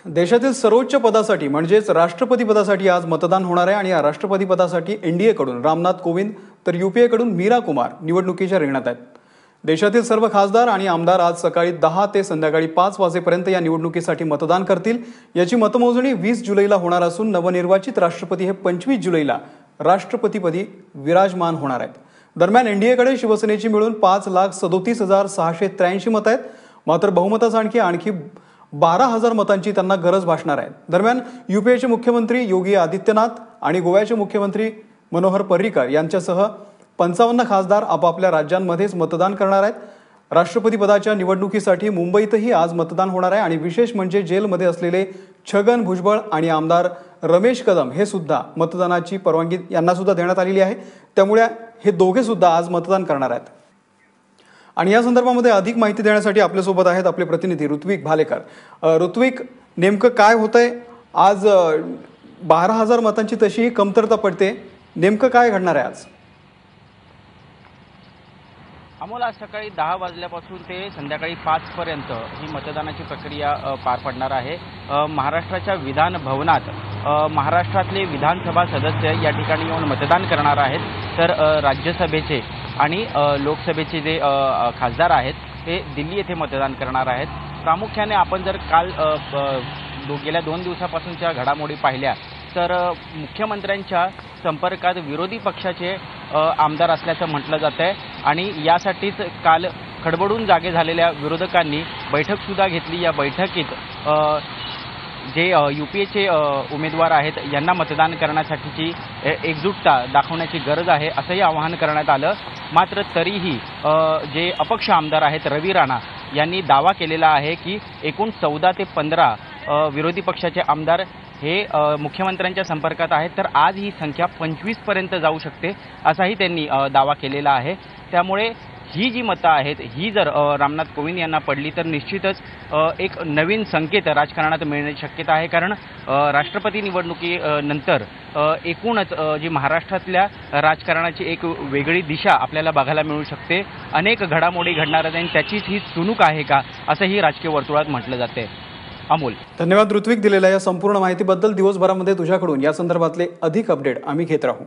देशातील सर्वोच्च पदासाठी म्हणजेच राष्ट्रपती पदासाठी आज मतदान होणार आहे आणि या राष्ट्रपती पदासाठी एनडीए कडून रामनाथ कोविंद तर यूपीए कडून मीरा कुमार निवडणुकीच्या रिंगणात आहेत। देशातील सर्व खासदार आणि आमदार आज सकाळी 10 ते संध्याकाळी 5 वाजेपर्यंत या निवडणुकीसाठी मतदान करतील। याची मतमोजणी 20 जुलैला होणार असून नवनिर्वाचित राष्ट्रपती हे 25 जुलैला राष्ट्रपतीपदी विराजमान होणार आहेत। दरम्यान एनडीए कडे शिवसेनेची मिळून 5,37,683 मतं आहेत, मात्र बहुमतासाठी आणखी 12,000 मतांची त्यांना गरज भासणार आहे। दरम्यान यूपीएचे मुख्यमंत्री योगी आदित्यनाथ आणि गोव्याचे मुख्यमंत्री मनोहर पर्रीकर यांच्यासह 55 खासदार आपापल्या राज्यांमध्येच मतदान करणार आहेत। राष्ट्रपती पदाच्या निवडणुकीसाठी मुंबईतही आज मतदान होणार आहे आणि विशेष म्हणजे जेलमध्ये असलेले छगन भुजबळ आणि आमदार रमेश कदम हे सुद्धा मतदानाची परवानगी यांना सुद्धा देण्यात आलेली आहे। त्यामुळे हे दोघे सुद्धा आज मतदान करणार आहेत। आणि या संदर्भामध्ये अधिक माहिती देण्यासाठी आपल्यासोबत आहेत आपले प्रतिनिधी ऋत्विक भालेकर। ऋत्विक, नेमकं काय होतंय? आज 12,000 मतांची तशी कमतरता पडते, नेमकं काय घडणार आहे आज? अमोल, आज सकाळी 10 वाजल्यापासून ते संध्याकाळी 5 पर्यंत ही मतदानाची प्रक्रिया पार पडणार आहे। महाराष्ट्राच्या विधान भवनात महाराष्ट्रातले विधानसभा सदस्य या ठिकाणी येऊन मतदान करणार आहेत, तर राज्यसभेचे आणि लोकसभेचे जे खासदार आहेत ते दिल्ली येथे मतदान करणार आहेत। प्रामुख्याने आपण जर काल गेल्या 2 दिवसापासूनच्या घडामोडी पाहिल्या तर मुख्यमंत्र्यांच्या संपर्कात विरोधी पक्षाचे आमदार असल्याचं म्हटलं जात आहे आणि यासाठीच काल खडबडून जागे झालेल्या विरोधकांनी बैठकसुद्धा घेतली। या बैठकीत जे यूपीएचे उमेदवार आहेत यांना मतदान करण्यासाठीची एकजुटता दाखवण्याची गरज आहे असंही आवाहन करण्यात आलं। मात्र तरीही जे अपक्ष आमदार आहेत रवी राणा यांनी दावा केलेला आहे की एकूण 14 ते 15 विरोधी पक्षाचे आमदार हे मुख्यमंत्र्यांच्या संपर्कात आहेत, तर आज ही संख्या 25 पर्यंत जाऊ शकते असाही त्यांनी दावा केलेला आहे। त्यामुळे ही जी मतं आहेत ही जर रामनाथ कोविंद यांना पडली तर निश्चितच एक नवीन संकेत राजकारणात मिळण्याची शक्यता आहे। कारण राष्ट्रपती निवडणुकीनंतर एकूणच जी महाराष्ट्रातल्या राजकारणाची एक वेगळी दिशा आपल्याला बघायला मिळू शकते। अनेक घडामोडी घडणार आहेत, त्याचीच ही चुणूक आहे का असंही राजकीय वर्तुळात म्हटलं जाते। अमोल, धन्यवाद ऋत्विक, दिलेल्या या संपूर्ण माहितीबद्दल। दिवसभरामध्ये तुझ्याकडून या संदर्भातले अधिक अपडेट आम्ही घेत राहू।